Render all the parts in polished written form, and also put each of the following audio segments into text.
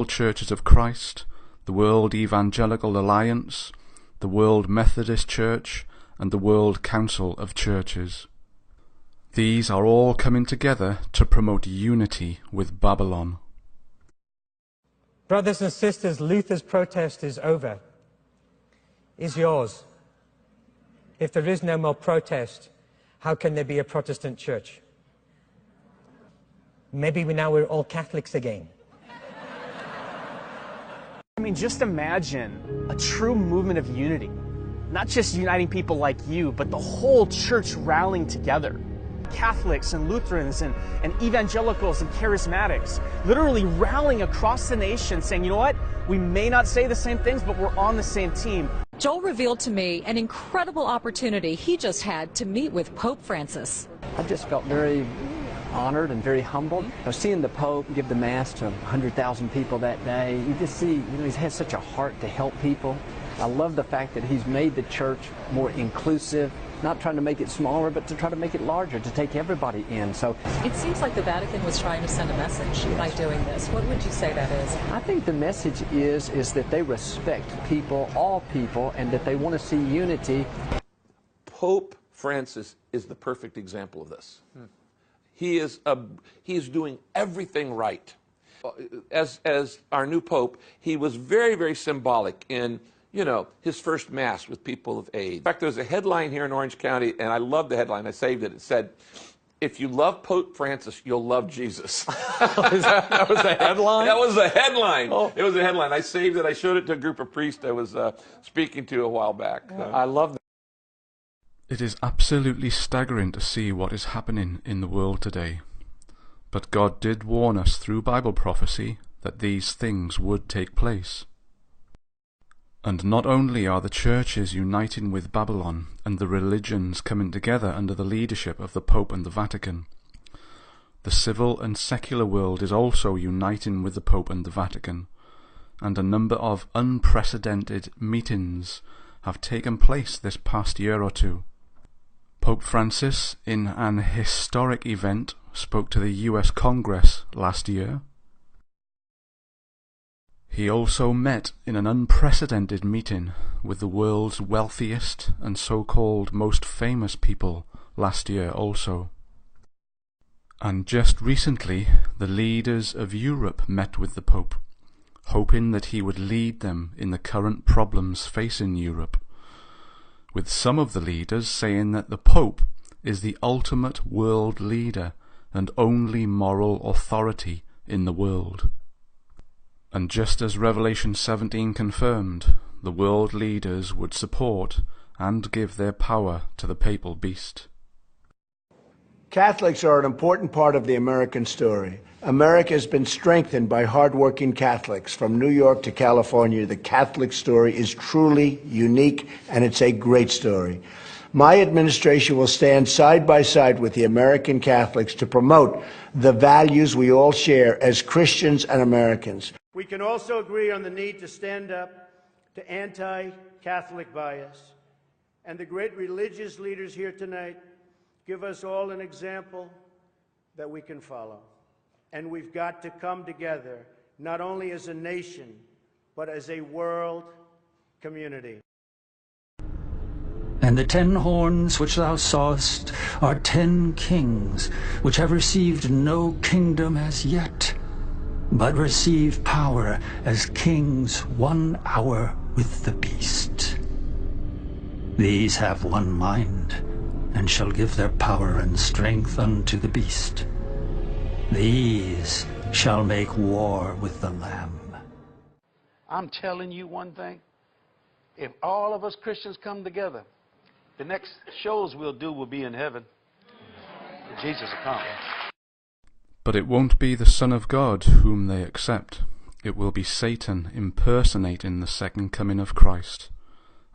Churches of Christ, the World Evangelical Alliance, the World Methodist Church, and the World Council of Churches. These are all coming together to promote unity with Babylon. Brothers and sisters, Luther's protest is over. Is yours? If there is no more protest, how can there be a Protestant church? Maybe now we're all Catholics again. I mean, just imagine a true movement of unity. Not just uniting people like you, but the whole church rallying together. Catholics and Lutherans and evangelicals and charismatics literally rallying across the nation saying, you know what, we may not say the same things, but we're on the same team. Joel revealed to me an incredible opportunity he just had to meet with Pope Francis. I just felt very honored and very humbled. Seeing the Pope give the Mass to 100,000 people that day, you just see, he has such a heart to help people. I love the fact that he's made the church more inclusive, not trying to make it smaller, but to try to make it larger, to take everybody in. So it seems like the Vatican was trying to send a message by doing this. What would you say that is? I think the message is that they respect people, all people, and that they want to see unity. Pope Francis is the perfect example of this. He is doing everything right. As our new Pope, he was very, very symbolic in his first Mass with people of age. In fact, there's a headline here in Orange County, and I love the headline. I saved it. It said, "If you love Pope Francis, you'll love Jesus." That was the headline? That was the headline. Oh. It was a headline. I saved it. I showed it to a group of priests I was speaking to a while back. I love that. It is absolutely staggering to see what is happening in the world today. But God did warn us through Bible prophecy that these things would take place. And not only are the churches uniting with Babylon and the religions coming together under the leadership of the Pope and the Vatican, the civil and secular world is also uniting with the Pope and the Vatican, and a number of unprecedented meetings have taken place this past year or two. Pope Francis, in an historic event, spoke to the US Congress last year. He also met in an unprecedented meeting with the world's wealthiest and so-called most famous people last year also. And just recently, the leaders of Europe met with the Pope, hoping that he would lead them in the current problems facing Europe, with some of the leaders saying that the Pope is the ultimate world leader and only moral authority in the world. And just as Revelation 17 confirmed, the world leaders would support and give their power to the papal beast. Catholics are an important part of the American story. America has been strengthened by hardworking Catholics. From New York to California, the Catholic story is truly unique, and it's a great story. My administration will stand side by side with the American Catholics to promote the values we all share as Christians and Americans. We can also agree on the need to stand up to anti-Catholic bias. And the great religious leaders here tonight give us all an example that we can follow. And we've got to come together, not only as a nation, but as a world community. And the 10 horns which thou sawest are 10 kings, which have received no kingdom as yet, but receive power as kings 1 hour with the beast. These have one mind, and shall give their power and strength unto the beast. These shall make war with the Lamb. I'm telling you one thing. If all of us Christians come together, the next shows we'll do will be in heaven. Jesus will come. But it won't be the Son of God whom they accept. It will be Satan impersonating the second coming of Christ.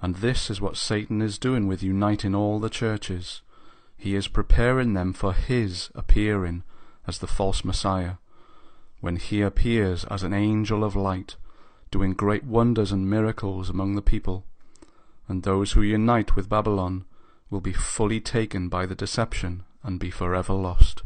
And this is what Satan is doing with uniting all the churches. He is preparing them for his appearing as the false Messiah, when he appears as an angel of light, doing great wonders and miracles among the people. And those who unite with Babylon will be fully taken by the deception and be forever lost.